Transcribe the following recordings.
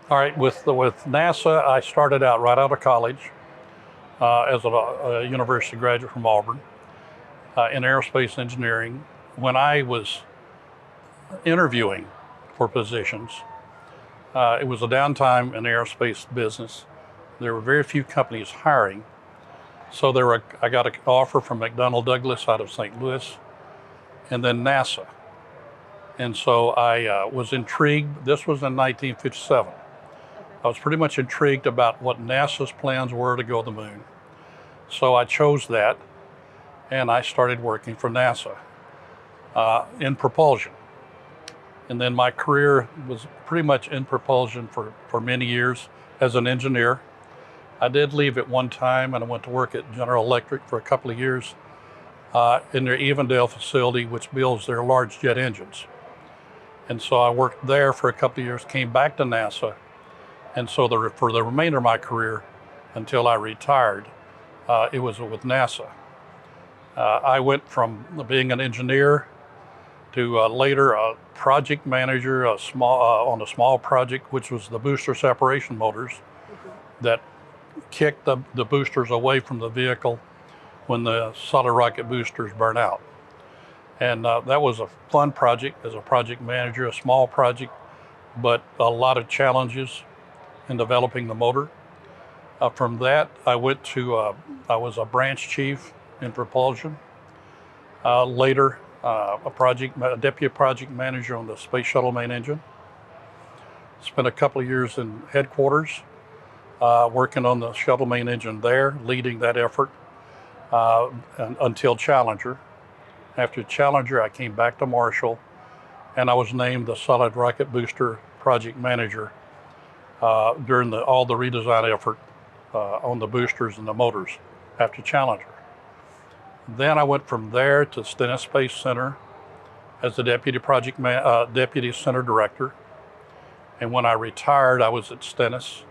All right, with NASA, I started out right out of college as a university graduate from Auburn in aerospace engineering. When I was interviewing for positions, it was a downtime in the aerospace business. There were very few companies hiring. So I got an offer from McDonnell Douglas out of St. Louis, and then NASA. And so I was intrigued. This was in 1957. I was pretty much intrigued about what NASA's plans were to go to the moon. So I chose that, and I started working for NASA in propulsion. And then my career was pretty much in propulsion for many years as an engineer. I did leave at one time, and I went to work at General Electric for a couple of years in their Evendale facility, which builds their large jet engines. And so I worked there for a couple of years, came back to NASA, and so for the remainder of my career, until I retired, it was with NASA. I went from being an engineer to later a project manager on a small project, which was the booster separation motors that kicked the boosters away from the vehicle when the solid rocket boosters burn out. And that was a fun project as a project manager, a small project, but a lot of challenges in developing the motor. From that, I was a branch chief in propulsion. Later, a deputy project manager on the Space Shuttle main engine. Spent a couple of years in headquarters, working on the shuttle main engine there, leading that effort until Challenger. After Challenger, I came back to Marshall, and I was named the solid rocket booster project manager during all the redesign effort on the boosters and the motors after Challenger. Then I went from there to Stennis Space Center as the deputy center director. And when I retired, I was at Stennis.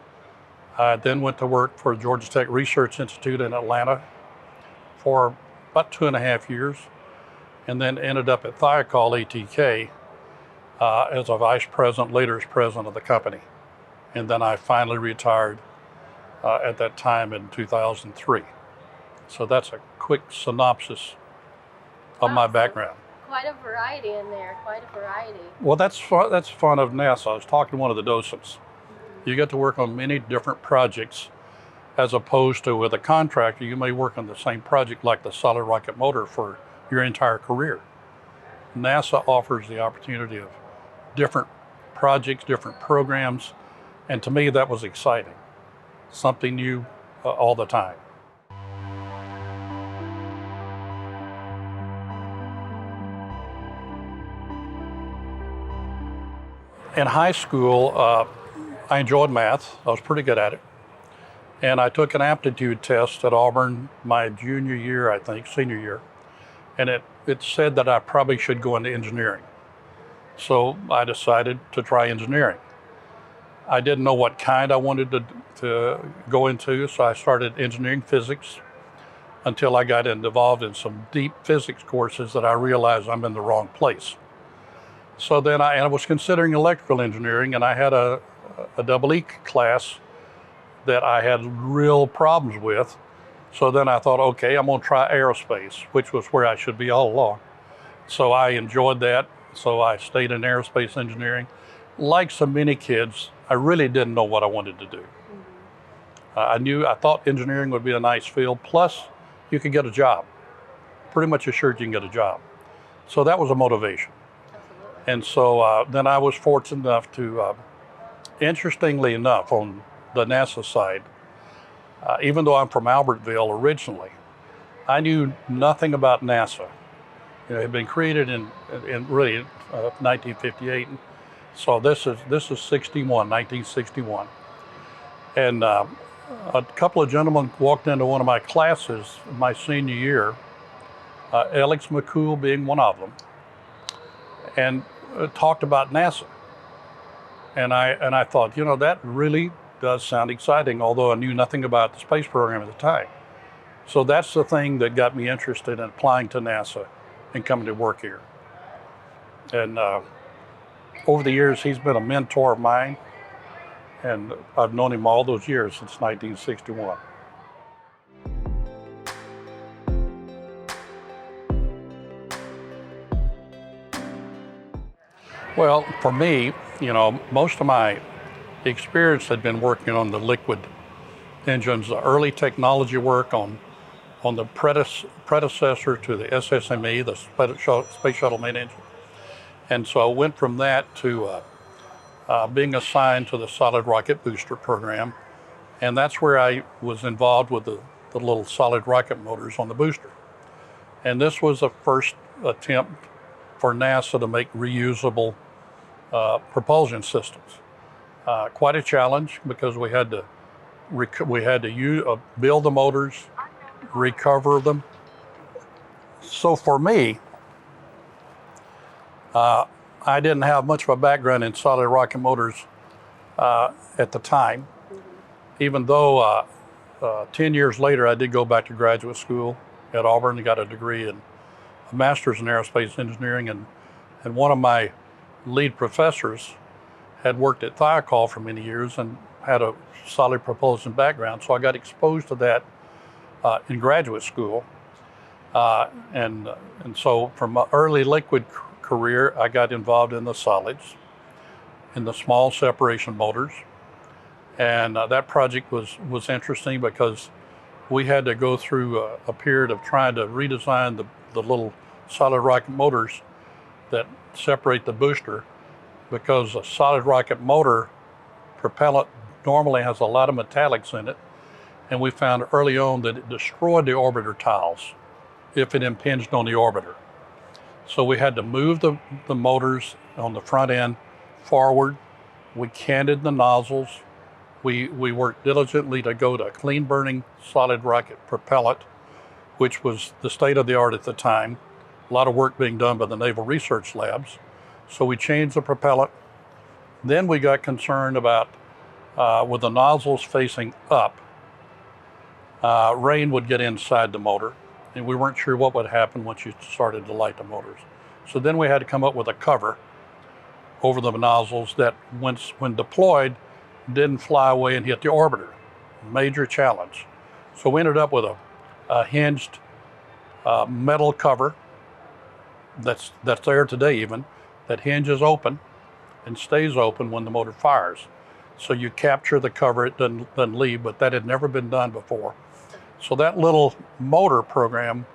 I then went to work for Georgia Tech Research Institute in Atlanta for about 2.5 years, and then ended up at Thiokol ATK as a vice president, later as president of the company. And then I finally retired at that time in 2003. So that's a quick synopsis of my background. Quite a variety in there, quite a variety. Well, that's fun of NASA. I was talking to one of the docents. You get to work on many different projects as opposed to with a contractor, you may work on the same project like the solid rocket motor for your entire career. NASA offers the opportunity of different projects, different programs, and to me that was exciting. Something new all the time. In high school, I enjoyed math. I was pretty good at it. And I took an aptitude test at Auburn my junior year, I think, senior year. And it said that I probably should go into engineering. So I decided to try engineering. I didn't know what kind I wanted to go into, so I started engineering physics until I got involved in some deep physics courses that I realized I'm in the wrong place. So then I was considering electrical engineering, and I had a double E class that I had real problems with. So then I thought, okay, I'm gonna try aerospace, which was where I should be all along. So I enjoyed that, so I stayed in aerospace engineering. Like so many kids, I really didn't know what I wanted to do. I thought engineering would be a nice field, plus you could get a job. Pretty much assured you can get a job. So that was a motivation. And so then I was fortunate enough to, interestingly enough, on the NASA side, even though I'm from Albertville originally, I knew nothing about NASA. It had been created in really 1958. So this is 1961. And a couple of gentlemen walked into one of my classes my senior year, Alex McCool being one of them, and talked about NASA. And I thought, that really does sound exciting, although I knew nothing about the space program at the time. So that's the thing that got me interested in applying to NASA and coming to work here. And over the years, he's been a mentor of mine. and I've known him all those years since 1961. Well, for me, most of my experience had been working on the liquid engines, the early technology work on the predecessor to the SSME, the Space Shuttle main engine. And so I went from that to being assigned to the solid rocket booster program. And that's where I was involved with the little solid rocket motors on the booster. And this was the first attempt for NASA to make reusable propulsion systems. Quite a challenge because we had to build the motors, recover them. So for me, I didn't have much of a background in solid rocket motors at the time, even though 10 years later I did go back to graduate school at Auburn and got a degree in a master's in aerospace engineering, and one of my lead professors had worked at Thiokol for many years and had a solid propulsion background, so I got exposed to that in graduate school. And so from my early liquid career, I got involved in the solids, in the small separation motors. And that project was interesting because we had to go through a period of trying to redesign the little solid rocket motors that separate the booster, because a solid rocket motor propellant normally has a lot of metallics in it, and we found early on that it destroyed the orbiter tiles if it impinged on the orbiter. So we had to move the motors on the front end forward. We canted the nozzles. We worked diligently to go to clean burning solid rocket propellant, which was the state of the art at the time. A lot of work being done by the Naval Research Labs. So we changed the propellant. Then we got concerned about, with the nozzles facing up, rain would get inside the motor, and we weren't sure what would happen once you started to light the motors. So then we had to come up with a cover over the nozzles that, when deployed, didn't fly away and hit the orbiter. Major challenge. So we ended up with a hinged metal cover that's there today even, that hinges open and stays open when the motor fires. So you capture the cover, it doesn't leave, but that had never been done before. So that little motor program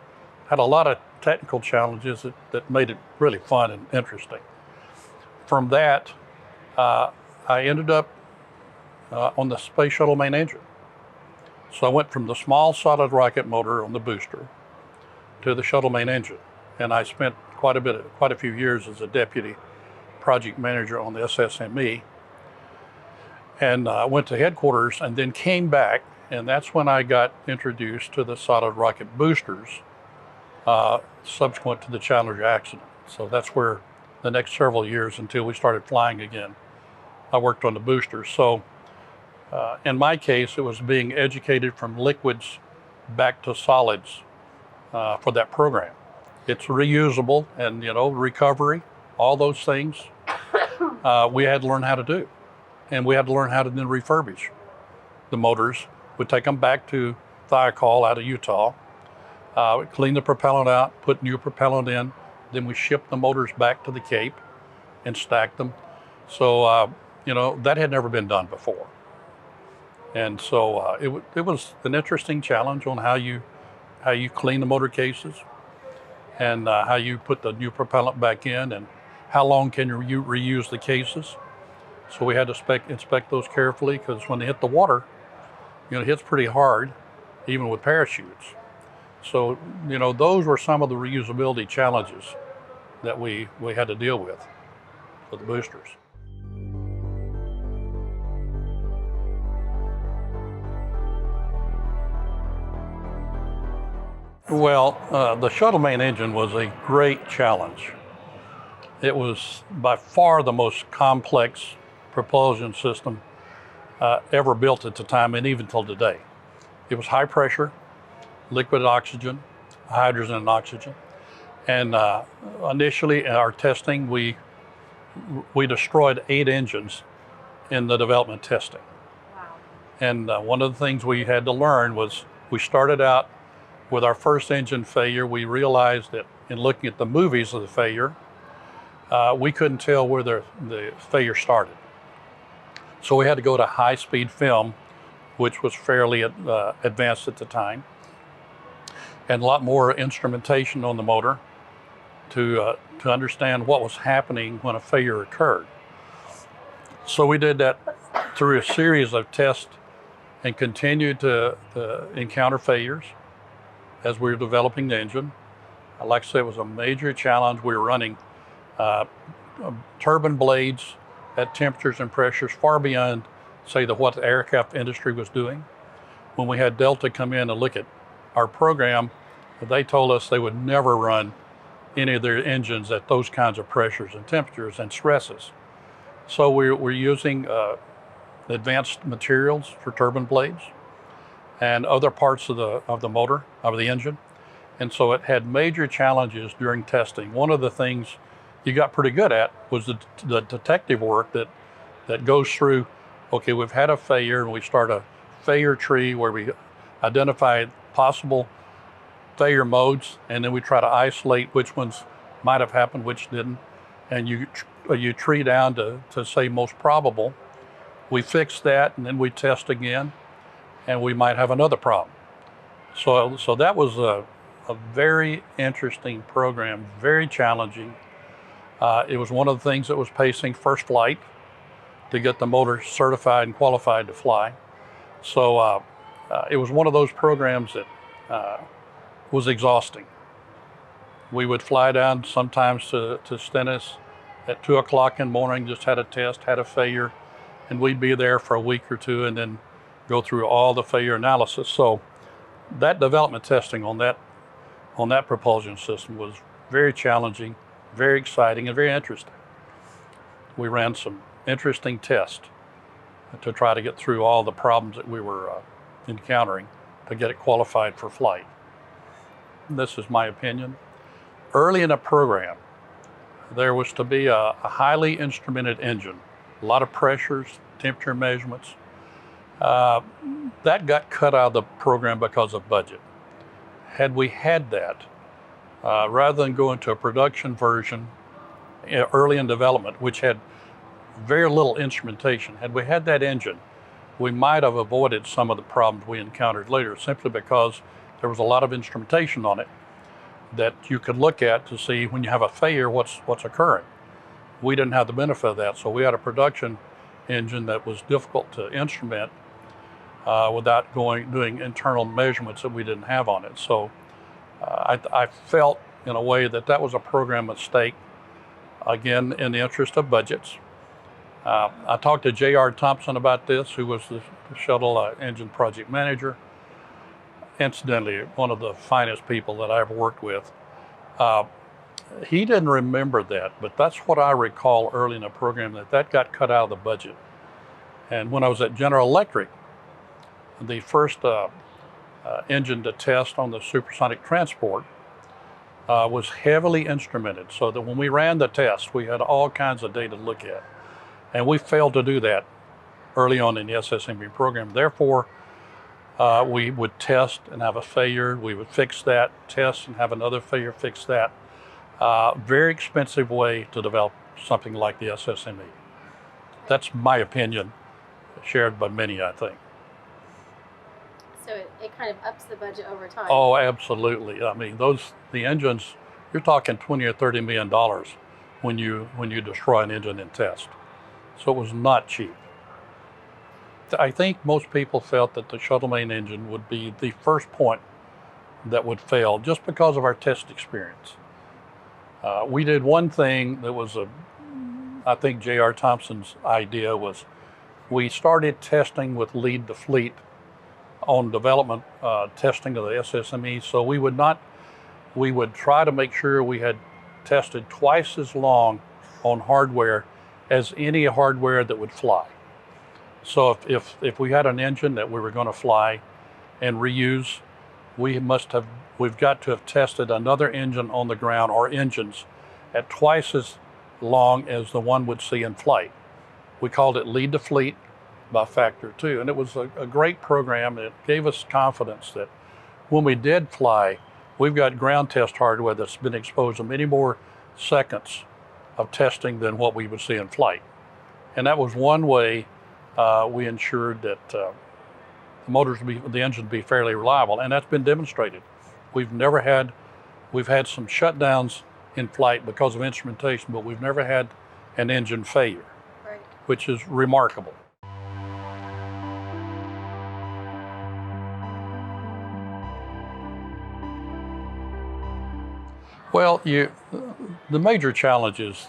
had a lot of technical challenges that made it really fun and interesting. From that, I ended up on the Space Shuttle main engine. So I went from the small solid rocket motor on the booster to the shuttle main engine. And I spent quite a few years as a deputy project manager on the SSME, and went to headquarters and then came back, and that's when I got introduced to the solid rocket boosters subsequent to the Challenger accident. So that's where the next several years, until we started flying again, I worked on the boosters. So in my case, it was being educated from liquids back to solids for that program. It's reusable, and recovery, all those things we had to learn how to do. And we had to learn how to then refurbish the motors. We'd take them back to Thiokol out of Utah, clean the propellant out, put new propellant in, then we ship the motors back to the Cape and stack them. So, that had never been done before. And so it was an interesting challenge on how you clean the motor cases, and how you put the new propellant back in, and how long can you reuse the cases. So we had to inspect those carefully, because when they hit the water, it hits pretty hard, even with parachutes. So, those were some of the reusability challenges that we had to deal with the boosters. Well, the shuttle main engine was a great challenge. It was by far the most complex propulsion system ever built at the time, and even till today. It was high pressure, liquid oxygen, hydrogen and oxygen. And initially in our testing, we destroyed 8 engines in the development testing. Wow. And one of the things we had to learn was we started out with our first engine failure. We realized that in looking at the movies of the failure, we couldn't tell where the failure started. So we had to go to high-speed film, which was fairly advanced at the time, and a lot more instrumentation on the motor to understand what was happening when a failure occurred. So we did that through a series of tests and continued to encounter failures as we were developing the engine. Like I said, it was a major challenge. We were running turbine blades at temperatures and pressures far beyond, say, what the aircraft industry was doing. When we had Delta come in and look at our program, they told us they would never run any of their engines at those kinds of pressures and temperatures and stresses. So we're using advanced materials for turbine blades and other parts of the motor, of the engine. And so it had major challenges during testing. One of the things you got pretty good at was the detective work that goes through, okay, we've had a failure, and we start a failure tree where we identify possible failure modes, and then we try to isolate which ones might have happened, which didn't, and you tree down to say most probable. We fix that, and then we test again, and we might have another problem. So that was a very interesting program, very challenging. It was one of the things that was pacing first flight to get the motor certified and qualified to fly. So it was one of those programs that was exhausting. We would fly down sometimes to Stennis at 2 o'clock in the morning, just had a test, had a failure, and we'd be there for a week or two and then go through all the failure analysis. So that development testing on that propulsion system was very challenging, very exciting, and very interesting. We ran some interesting tests to try to get through all the problems that we were encountering to get it qualified for flight. This is my opinion. Early in the program, there was to be a highly instrumented engine, a lot of pressures, temperature measurements. That got cut out of the program because of budget. Had we had that, rather than go into a production version early in development, which had very little instrumentation, had we had that engine, we might have avoided some of the problems we encountered later, simply because there was a lot of instrumentation on it that you could look at to see when you have a failure what's occurring. We didn't have the benefit of that, so we had a production engine that was difficult to instrument without doing internal measurements that we didn't have on it. So I felt in a way that was a program mistake, again, in the interest of budgets. I talked to Gerald Thompson about this, who was the shuttle engine project manager. Incidentally, one of the finest people that I ever worked with. He didn't remember that, but that's what I recall early in the program, that got cut out of the budget. And when I was at General Electric, the first engine to test on the supersonic transport was heavily instrumented, so that when we ran the test, we had all kinds of data to look at. And we failed to do that early on in the SSMB program. Therefore, we would test and have a failure, we would fix that, test and have another failure, fix that. Very expensive way to develop something like the SSME. That's my opinion, shared by many, I think. So it kind of ups the budget over time. Oh, absolutely. I mean, the engines, you're talking $20 or $30 million when you destroy an engine in test. So it was not cheap. I think most people felt that the shuttle main engine would be the first point that would fail just because of our test experience. We did one thing that was I think J.R. Thompson's idea was we started testing with Lead the Fleet on development testing of the SSME. So we would try to make sure we had tested twice as long on hardware as any hardware that would fly. So if we had an engine that we were going to fly and reuse, we've got to have tested another engine on the ground, or engines, at twice as long as the one would see in flight. We called it Lead the Fleet by Factor 2. And it was a great program. It gave us confidence that when we did fly, we've got ground test hardware that's been exposed to many more seconds of testing than what we would see in flight. And that was one way we ensured that the engine be fairly reliable, and that's been demonstrated. We've had some shutdowns in flight because of instrumentation, but we've never had an engine failure, Right. which is remarkable. Well, the major challenges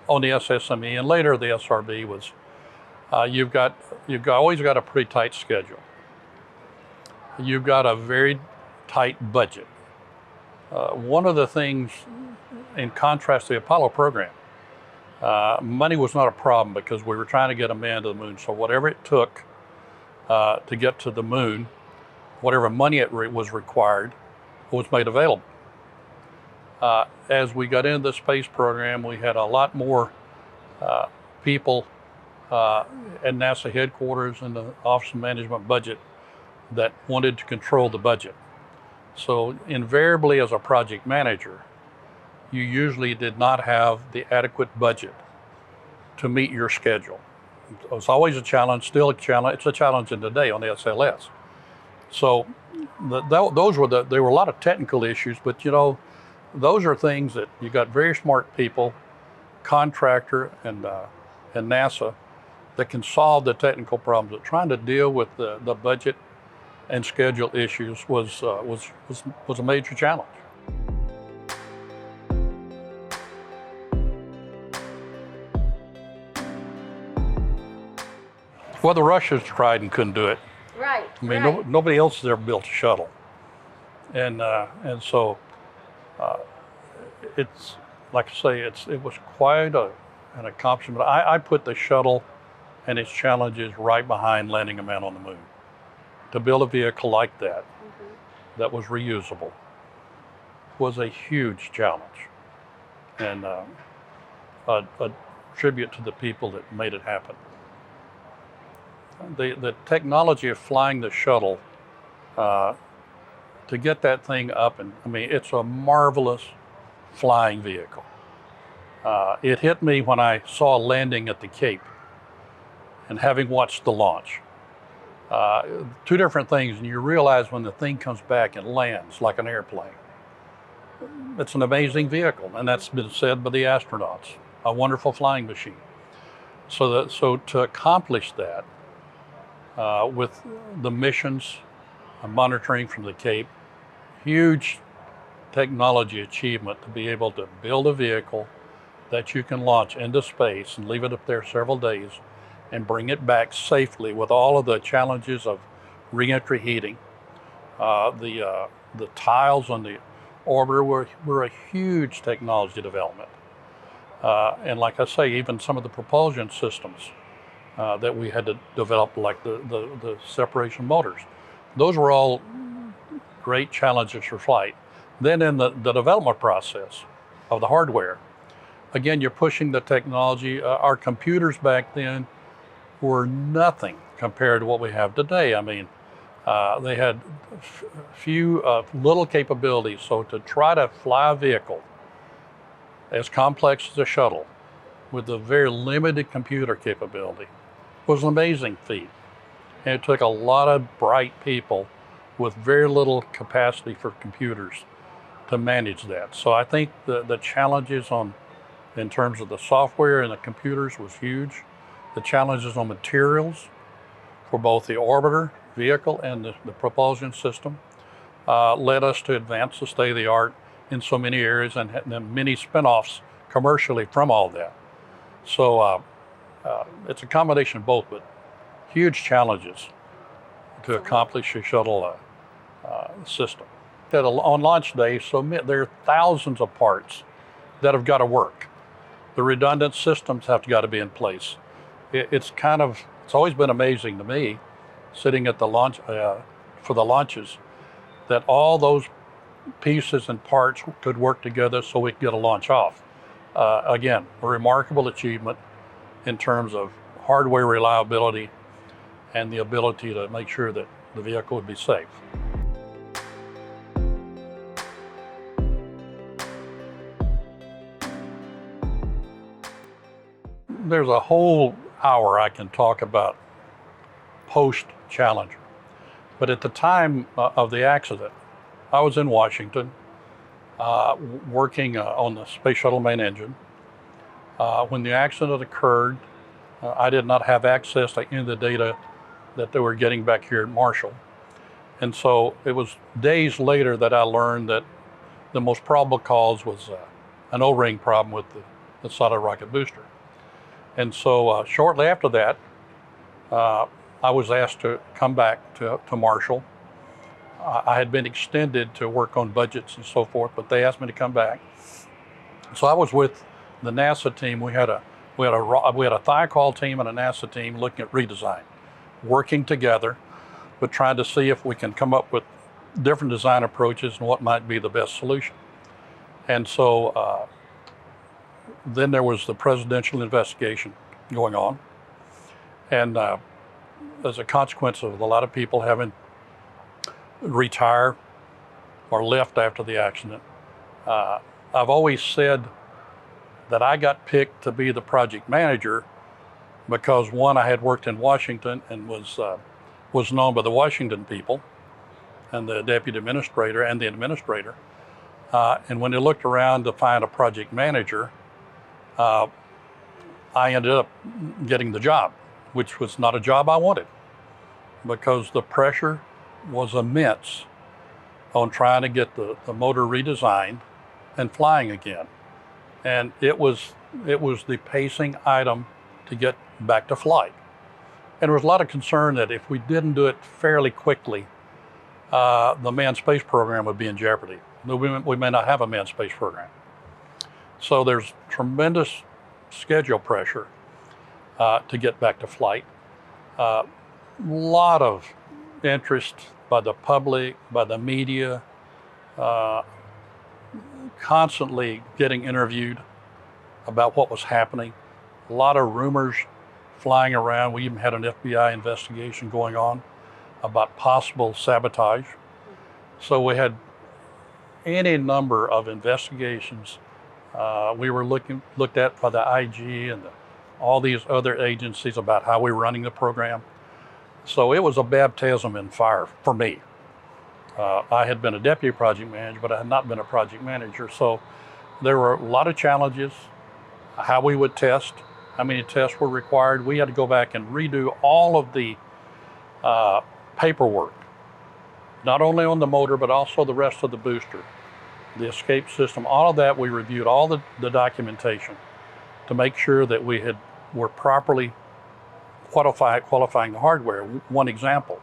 on the SSME and later the SRB was you've always got a pretty tight schedule. You've got a very tight budget. One of the things, in contrast to the Apollo program, money was not a problem because we were trying to get a man to the moon. So whatever it took to get to the moon, whatever money was required, was made available. As we got into the space program, we had a lot more people at NASA headquarters and the Office of Management Budget that wanted to control the budget. So invariably, as a project manager, you usually did not have the adequate budget to meet your schedule. It's always a challenge, still a challenge. It's a challenge in today on the SLS. So there were a lot of technical issues, but those are things that you got very smart people, contractor and NASA, that can solve the technical problems. But trying to deal with the budget and schedule issues was a major challenge. Well, the Russians tried and couldn't do it. Right. I mean, right. nobody else has ever built a shuttle, and so it's like I say, it was quite an accomplishment. I put the shuttle and its challenges right behind landing a man on the moon. To build a vehicle like that, that was reusable, was a huge challenge, and a tribute to the people that made it happen. The technology of flying the shuttle, to get that thing up, and I mean, it's a marvelous flying vehicle. It hit me when I saw landing at the Cape and having watched the launch. Two different things, and you realize when the thing comes back and lands like an airplane. It's an amazing vehicle, and that's been said by the astronauts, a wonderful flying machine. So to accomplish that with the missions, monitoring from the Cape, huge technology achievement to be able to build a vehicle that you can launch into space and leave it up there several days and bring it back safely with all of the challenges of re-entry heating. The tiles on the orbiter were a huge technology development. And like I say, even some of the propulsion systems that we had to develop, like the separation motors, those were all great challenges for flight. Then in the development process of the hardware, again, you're pushing the technology. Our computers back then were nothing compared to what we have today. I mean, they had few little capabilities. So to try to fly a vehicle as complex as a shuttle with a very limited computer capability was an amazing feat. And it took a lot of bright people with very little capacity for computers to manage that. So I think the challenges in terms of the software and the computers was huge. The challenges on materials for both the orbiter, vehicle, and the propulsion system led us to advance the state-of-the-art in so many areas and many spin-offs commercially from all that. So it's a combination of both, but huge challenges to accomplish a shuttle system. On launch day, there are thousands of parts that have got to work. The redundant systems have got to be in place. It's always been amazing to me, sitting at the launch for the launches, that all those pieces and parts could work together so we could get a launch off. Again, a remarkable achievement in terms of hardware reliability and the ability to make sure that the vehicle would be safe. There's a whole hour I can talk about post-Challenger. But at the time of the accident, I was in Washington working on the Space Shuttle main engine. When the accident occurred, I did not have access to any of the data that they were getting back here at Marshall. And so it was days later that I learned that the most probable cause was an O-ring problem with the solid rocket booster. And so shortly after that, I was asked to come back to Marshall. I had been extended to work on budgets and so forth, but they asked me to come back. So I was with the NASA team. We had a Thiokol team and a NASA team looking at redesign, working together, but trying to see if we can come up with different design approaches and what might be the best solution. And so then there was the presidential investigation going on. And as a consequence of a lot of people having retired or left after the accident, I've always said that I got picked to be the project manager because, one, I had worked in Washington and was known by the Washington people and the deputy administrator and the administrator. And when they looked around to find a project manager, I ended up getting the job, which was not a job I wanted because the pressure was immense on trying to get the motor redesigned and flying again. And it was the pacing item to get back to flight. And there was a lot of concern that if we didn't do it fairly quickly, the manned space program would be in jeopardy. We may not have a manned space program. So there's tremendous schedule pressure to get back to flight. Lot of interest by the public, by the media, constantly getting interviewed about what was happening. A lot of rumors flying around. We even had an FBI investigation going on about possible sabotage. So we had any number of investigations. We were looked at by the IG and all these other agencies about how we were running the program. So it was a baptism in fire for me. I had been a deputy project manager, but I had not been a project manager. So there were a lot of challenges, how we would test, how many tests were required. We had to go back and redo all of the paperwork, not only on the motor, but also the rest of the booster, the escape system, all of that. We reviewed all the documentation to make sure that we were properly qualifying the hardware. One example,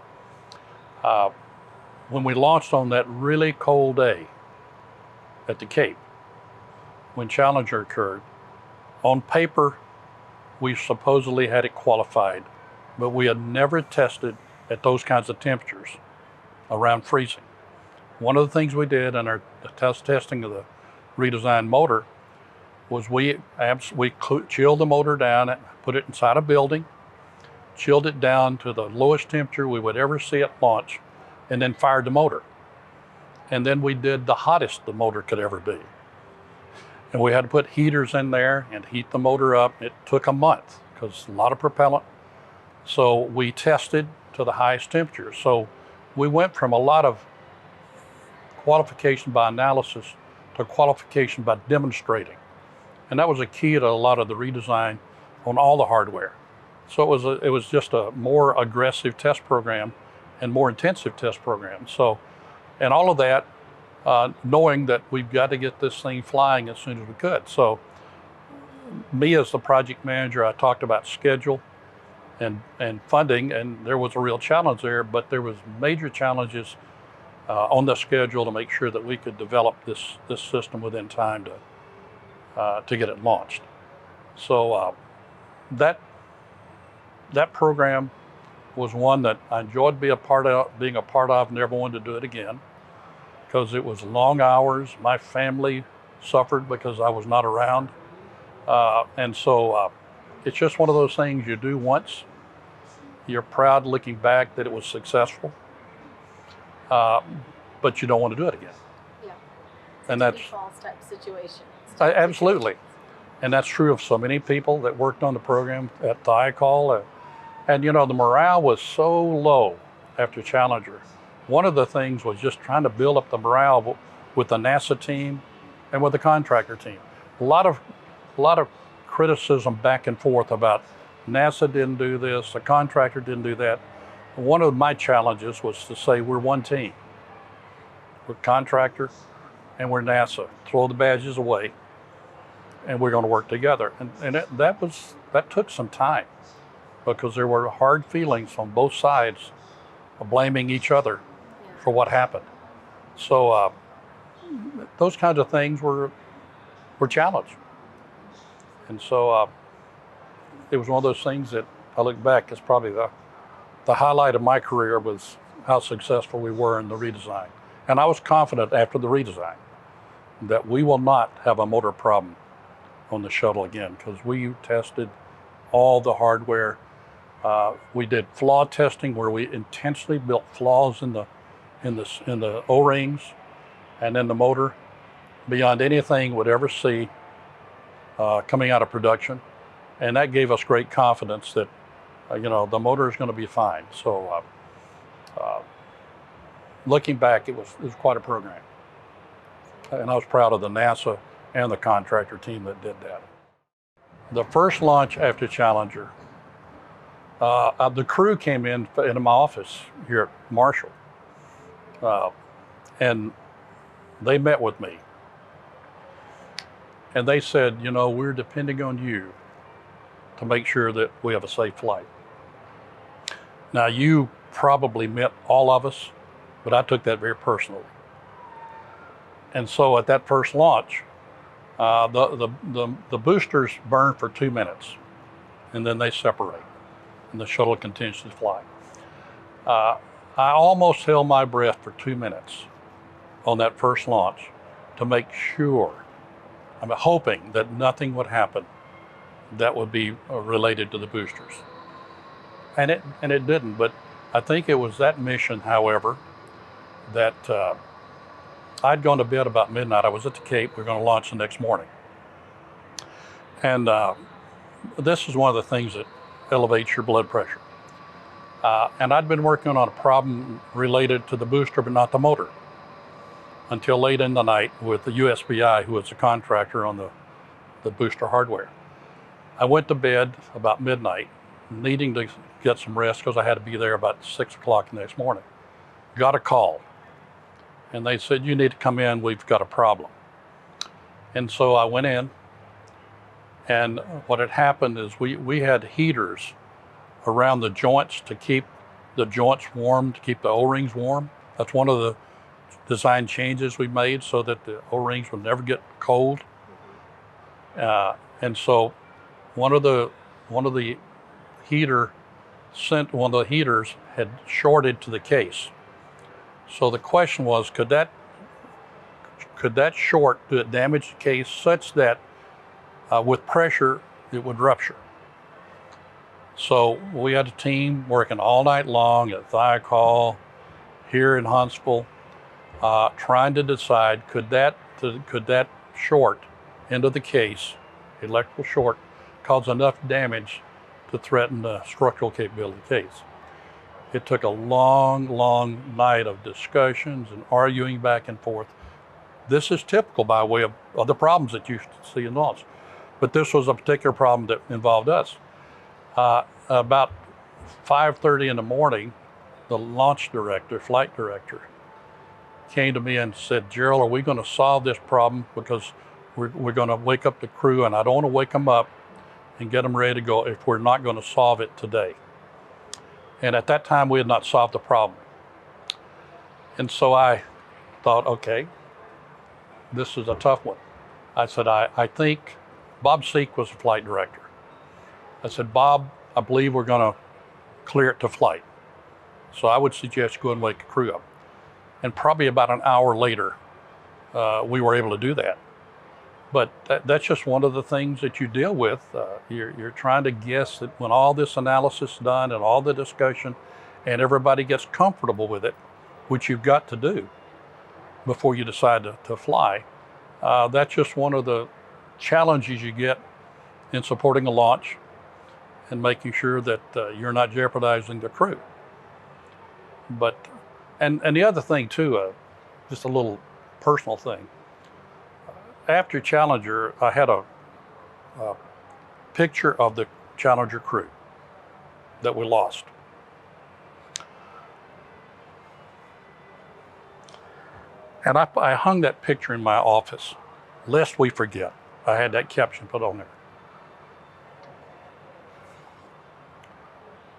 when we launched on that really cold day at the Cape, when Challenger occurred, on paper, we supposedly had it qualified, but we had never tested at those kinds of temperatures around freezing. One of the things we did in our testing of the redesigned motor was we chilled the motor down and put it inside a building, chilled it down to the lowest temperature we would ever see at launch, and then fired the motor. And then we did the hottest the motor could ever be. And we had to put heaters in there and heat the motor up. It took a month because a lot of propellant. So we tested to the highest temperature. So we went from a lot of qualification by analysis to qualification by demonstrating. And that was a key to a lot of the redesign on all the hardware. So it was just a more aggressive test program and more intensive test program. So, and all of that, knowing that we've got to get this thing flying as soon as we could. So me as the project manager, I talked about schedule and funding, and there was a real challenge there, but there was major challenges on the schedule to make sure that we could develop this system within time to get it launched. So that program was one that I enjoyed being a part of, never wanted to do it again because it was long hours. My family suffered because I was not around. And so it's just one of those things you do once. You're proud looking back that it was successful, but you don't want to do it again. Yeah. And that's false type situation. absolutely, and that's true of so many people that worked on the program at the ICAL, and you know the morale was so low after Challenger. One of the things was just trying to build up the morale with the NASA team and with the contractor team. A lot of criticism back and forth about NASA didn't do this, the contractor didn't do that. One of my challenges was to say we're one team. We're contractor and we're NASA. Throw the badges away and we're going to work together. And that took some time because there were hard feelings on both sides of blaming each other for what happened. So those kinds of things were challenged. And so it was one of those things that I look back as probably the highlight of my career was how successful we were in the redesign. And I was confident after the redesign that we will not have a motor problem on the shuttle again because we tested all the hardware. We did flaw testing where we intentionally built flaws in the O-rings and in the motor beyond anything would ever see coming out of production, and that gave us great confidence that the motor is going to be fine. So looking back, it was quite a program, and I was proud of the NASA and the contractor team that did that. The first launch after Challenger, the crew came into my office here at Marshall, and they met with me. And they said, we're depending on you to make sure that we have a safe flight. Now, you probably met all of us, but I took that very personally. And so at that first launch, the boosters burn for 2 minutes, and then they separate, and the shuttle continues to fly. I almost held my breath for 2 minutes on that first launch to make sure, I'm hoping that nothing would happen that would be related to the boosters. And it didn't, but I think it was that mission, however, that I'd gone to bed about midnight. I was at the Cape. We were going to launch the next morning. And this is one of the things that elevates your blood pressure. And I'd been working on a problem related to the booster, but not the motor, until late in the night with the USBI, who was the contractor on the booster hardware. I went to bed about midnight, needing to get some rest because I had to be there about 6 o'clock the next morning. Got a call, and they said, you need to come in, we've got a problem. And so I went in, and what had happened is we had heaters around the joints to keep the joints warm, to keep the O-rings warm. That's one of the design changes we made so that the O-rings would never get cold. And so one of the heaters had shorted to the case. So the question was, could that short damage the case such that with pressure it would rupture? So we had a team working all night long at Thiokol here in Huntsville, trying to decide could that short into the case, electrical short, cause enough damage to threaten the structural capability of the case. It took a long, long night of discussions and arguing back and forth. This is typical by way of other problems that you see in launch, but this was a particular problem that involved us. About 5:30 in the morning, the launch director, flight director, came to me and said, Gerald, are we going to solve this problem? Because we're going to wake up the crew, and I don't want to wake them up and get them ready to go if we're not going to solve it today. And at that time, we had not solved the problem. And so I thought, okay, this is a tough one. I said, I think Bob Seek was the flight director. I said, Bob, I believe we're going to clear it to flight. So I would suggest go and wake the crew up. And probably about an hour later, we were able to do that. But that's just one of the things that you deal with. You're trying to guess that when all this analysis is done and all the discussion and everybody gets comfortable with it, which you've got to do before you decide to fly, that's just one of the challenges you get in supporting a launch and making sure that you're not jeopardizing the crew. But, and the other thing too, just a little personal thing. After Challenger, I had a picture of the Challenger crew that we lost. And I hung that picture in my office, lest we forget. I had that caption put on there.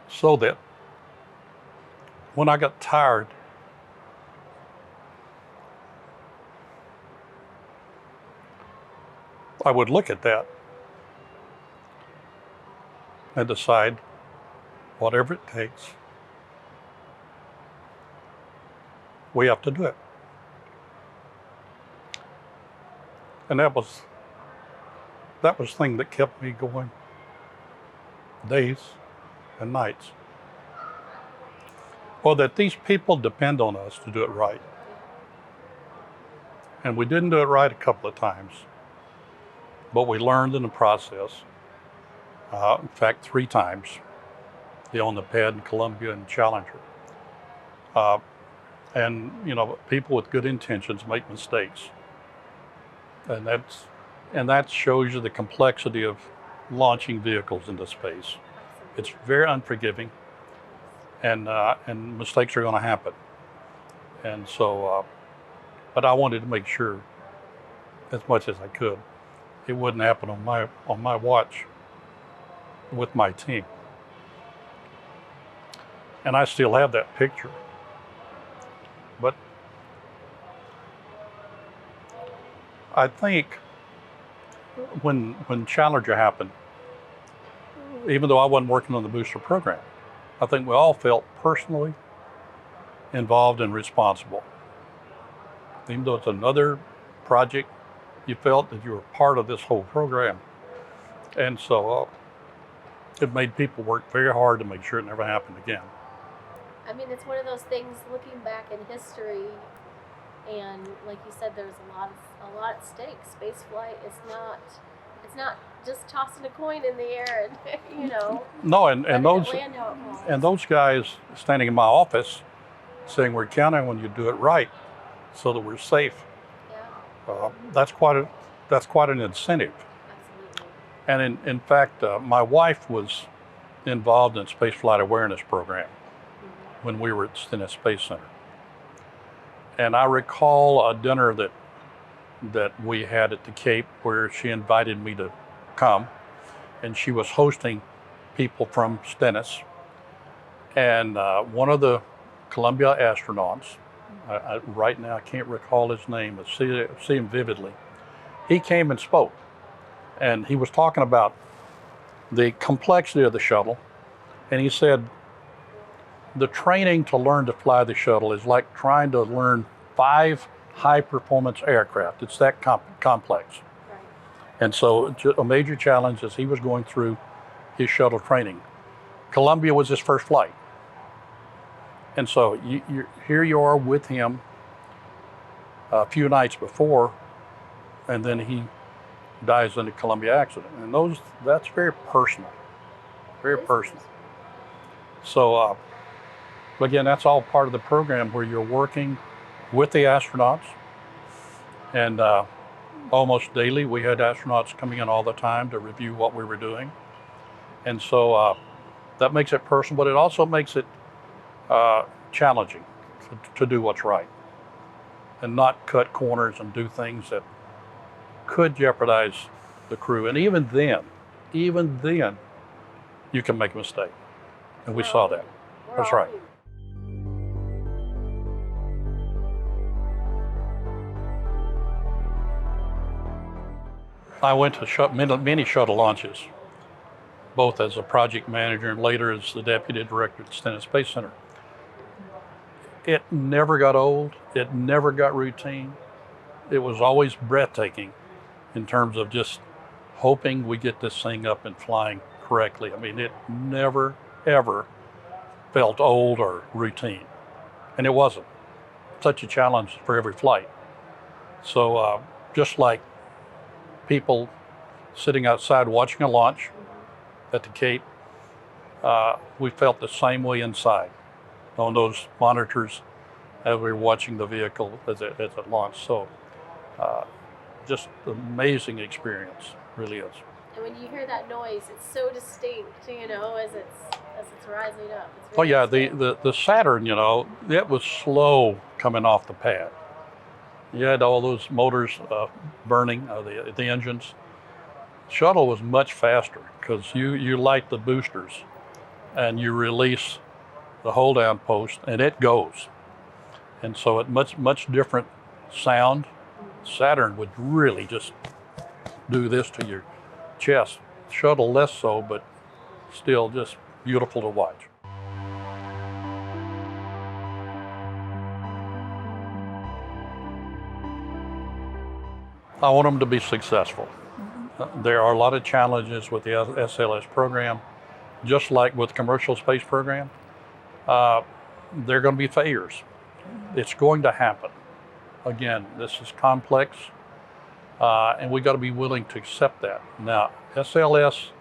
So that when I got tired, I would look at that and decide whatever it takes, we have to do it. And that was the thing that kept me going days and nights. Well, that these people depend on us to do it right. And we didn't do it right a couple of times, but we learned in the process. In fact, 3 times, on the pad in Columbia and Challenger. And people with good intentions make mistakes. And that shows you the complexity of launching vehicles into space. It's very unforgiving, and mistakes are going to happen. And so, but I wanted to make sure, as much as I could, it wouldn't happen on my watch with my team. And I still have that picture. But I think when Challenger happened, even though I wasn't working on the booster program, I think we all felt personally involved and responsible. Even though it's another project, you felt that you were part of this whole program. And so it made people work very hard to make sure it never happened again. I mean, it's one of those things, looking back in history, and like you said, there's a lot at stake. Space flight is it's not just tossing a coin in the air and No, and those guys standing in my office saying we're counting on you to do it right so that we're safe. Yeah. That's quite an incentive. Absolutely. And in fact, my wife was involved in Space Flight Awareness Program when we were at Stennis Space Center. And I recall a dinner that we had at the Cape where she invited me to come, and she was hosting people from Stennis. And one of the Columbia astronauts, right now I can't recall his name, but see him vividly, he came and spoke. And he was talking about the complexity of the shuttle, and he said, the training to learn to fly the shuttle is like trying to learn 5 high-performance aircraft. It's that complex. Right. And so a major challenge as he was going through his shuttle training. Columbia was his first flight. And so here you are with him a few nights before, and then he dies in a Columbia accident. And that's very personal, very personal. So, again, that's all part of the program where you're working with the astronauts, and almost daily we had astronauts coming in all the time to review what we were doing. And so that makes it personal, but it also makes it challenging to do what's right and not cut corners and do things that could jeopardize the crew. And even then, you can make a mistake. And we saw that. That's right. I went to many shuttle launches, both as a project manager and later as the deputy director at the Stennis Space Center. It never got old. It never got routine. It was always breathtaking. in terms of just hoping we get this thing up and flying correctly. I mean, it never, ever felt old or routine. And it wasn't. Such a challenge for every flight. So just like people sitting outside watching a launch at the Cape, we felt the same way inside on those monitors as we were watching the vehicle as it launched. So just an amazing experience, really is. And when you hear that noise, it's so distinct, you know, as it's rising up. It's Oh really yeah, distinct. the Saturn, you know, it was slow coming off the pad. You had all those motors burning, the engines. Shuttle was much faster because you light the boosters and you release the hold down post and it goes. And so it much different sound. Saturn would really just do this to your chest. Shuttle less so, but still just beautiful to watch. I want them to be successful. There are a lot of challenges with the SLS program, just like with the commercial space program. There are going to be failures. It's going to happen. Again, this is complex, and we got to be willing to accept that. Now, SLS,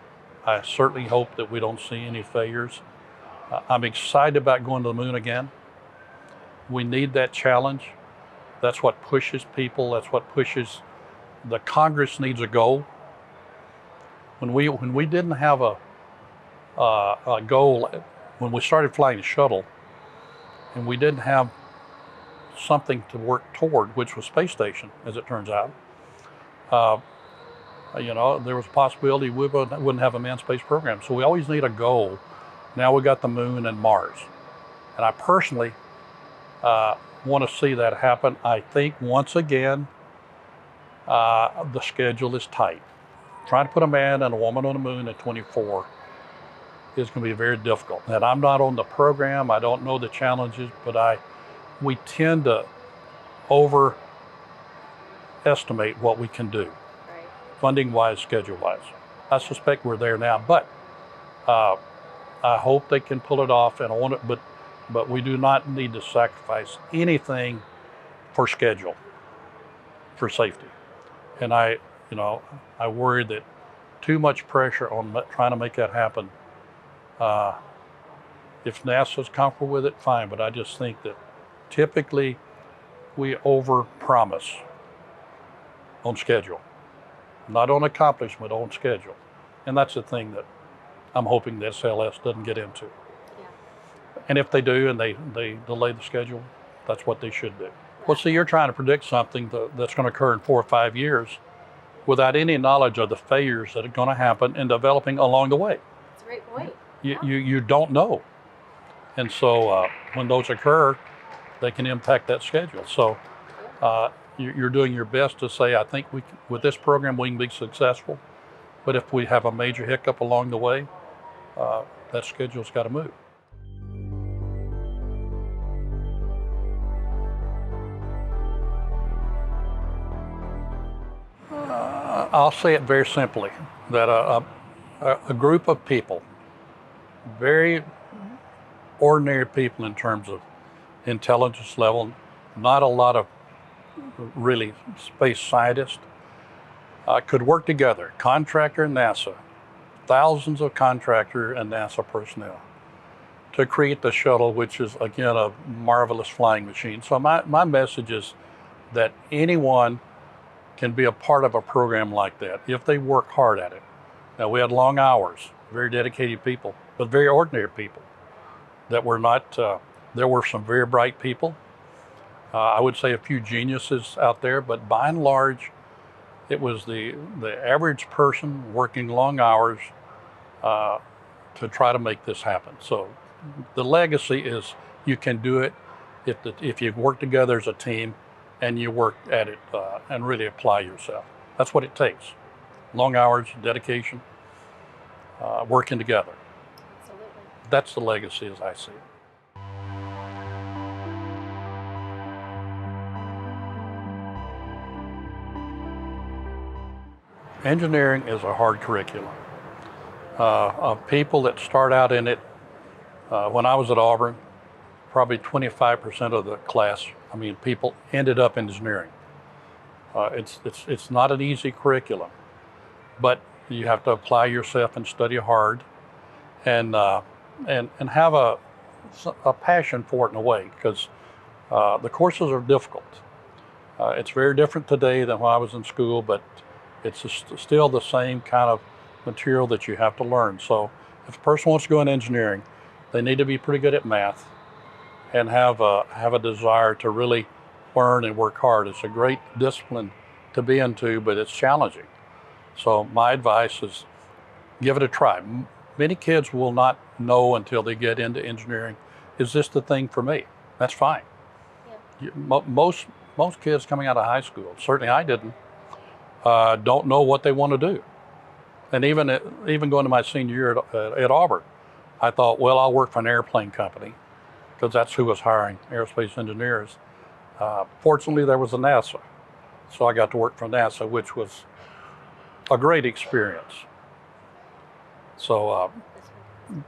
I certainly hope that we don't see any failures. I'm excited about going to the moon again. We need that challenge. That's what pushes people. That's what pushes. The Congress needs a goal. When we didn't have a goal, when we started flying the shuttle, and we didn't have something to work toward, which was space station, as it turns out. You know, there was a possibility we wouldn't have a manned space program. So we always need a goal. Now we got the moon and Mars. And I personally want to see that happen. I think once again, the schedule is tight. Trying to put a man and a woman on the moon at 24 is going to be very difficult. And I'm not on the program. I don't know the challenges, but we tend to overestimate what we can do, Right. funding-wise, schedule-wise. I suspect we're there now, but I hope they can pull it off, and I want it. But we do not need to sacrifice anything for schedule, for safety. And I worry that too much pressure on trying to make that happen. If NASA's comfortable with it, fine. But I just think that typically we over-promise on schedule, not on accomplishment, on schedule. And that's the thing that I'm hoping the SLS doesn't get into. Yeah. And if they do and they delay the schedule, that's what they should do. Well, see, you're trying to predict something that's going to occur in 4 or 5 years without any knowledge of the failures that are going to happen and developing along the way. That's a great point. You don't know. And so when those occur, they can impact that schedule. So you're doing your best to say, I think with this program we can be successful, but if we have a major hiccup along the way, that schedule's got to move. I'll say it very simply, that a group of people, very ordinary people in terms of intelligence level, not a lot of really space scientists, could work together, contractor and NASA, thousands of contractor and NASA personnel, to create the shuttle, which is, again, a marvelous flying machine. So my message is that anyone can be a part of a program like that if they work hard at it. Now, we had long hours, very dedicated people, but very ordinary people that were not, there were some very bright people. I would say a few geniuses out there, but by and large, it was the average person working long hours to try to make this happen. So the legacy is you can do it if you work together as a team and you work at it and really apply yourself. That's what it takes. Long hours, dedication, working together. Absolutely. That's the legacy as I see it. Engineering is a hard curriculum. Of people that start out in it, when I was at Auburn, probably 25% of the class, people ended up in engineering. It's not an easy curriculum, but you have to apply yourself and study hard, and have a passion for it in a way, because the courses are difficult. It's very different today than when I was in school, but it's still the same kind of material that you have to learn. So if a person wants to go into engineering, they need to be pretty good at math and have a desire to really learn and work hard. It's a great discipline to be into, but it's challenging. So my advice is give it a try. Many kids will not know until they get into engineering, is this the thing for me? That's fine. Yeah. Most kids coming out of high school, certainly I didn't, don't know what they want to do. And even going to my senior year at Auburn, I thought, well, I'll work for an airplane company, because that's who was hiring aerospace engineers. Fortunately, there was a NASA, so I got to work for NASA, which was a great experience. So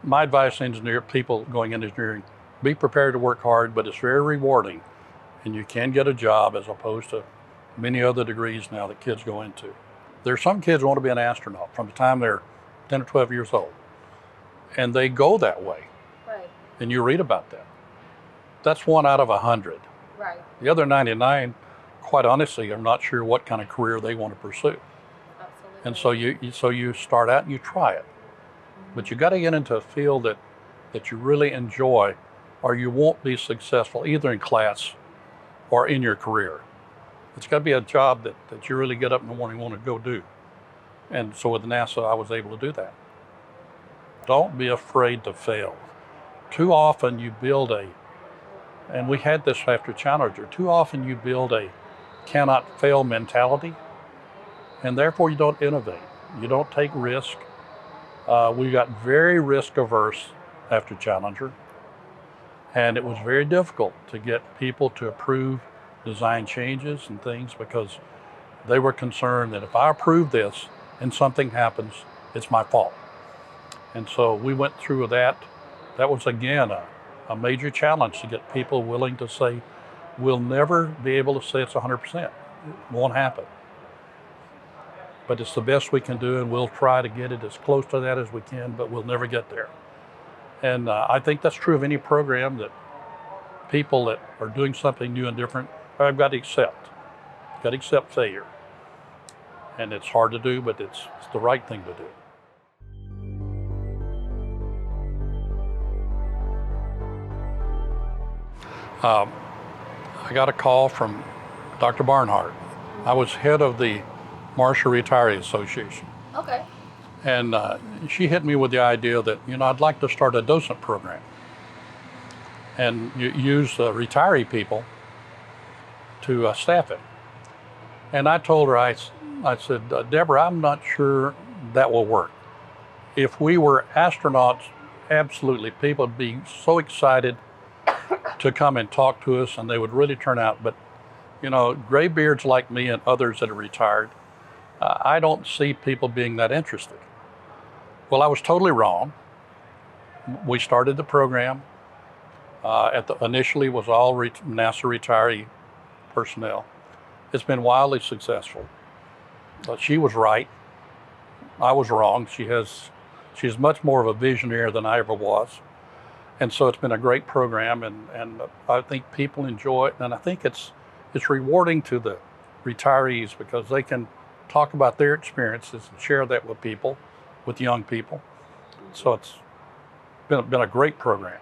my advice to people going into engineering, be prepared to work hard, but it's very rewarding, and you can get a job as opposed to many other degrees now that kids go into. There's some kids who want to be an astronaut from the time they're 10 or 12 years old, and they go that way. Right. And you read about that. That's 1 out of 100. Right. The other 99, quite honestly, I'm not sure what kind of career they want to pursue. Absolutely. And so you start out and you try it. But you got to get into a field that you really enjoy, or you won't be successful either in class or in your career. It's got to be a job that you really get up in the morning and want to go do. And so with NASA, I was able to do that. Don't be afraid to fail. Too often you build and we had this after Challenger, too often you build a cannot fail mentality, and therefore you don't innovate. You don't take risk. We got very risk averse after Challenger, and it was very difficult to get people to approve design changes and things, because they were concerned that if I approve this and something happens, it's my fault. And so we went through that. That was again a major challenge, to get people willing to say, we'll never be able to say it's 100%. It won't happen. But it's the best we can do, and we'll try to get it as close to that as we can, but we'll never get there. And I think that's true of any program, that people that are doing something new and different, I've got to accept. Got to accept failure. And it's hard to do, but it's the right thing to do. I got a call from Dr. Barnhart. I was head of the Marshall Retiree Association. Okay. And she hit me with the idea that, I'd like to start a docent program and use retiree people to staff it. And I told her, I said, Deborah, I'm not sure that will work. If we were astronauts, absolutely, people would be so excited to come and talk to us, and they would really turn out. But, graybeards like me and others that are retired, I don't see people being that interested. Well, I was totally wrong. We started the program. Initially was all NASA retiree personnel. It's been wildly successful. She was right. I was wrong. She's much more of a visionary than I ever was. And so it's been a great program, and I think people enjoy it, and I think it's rewarding to the retirees, because they can talk about their experiences and share that with young people. So it's been a great program.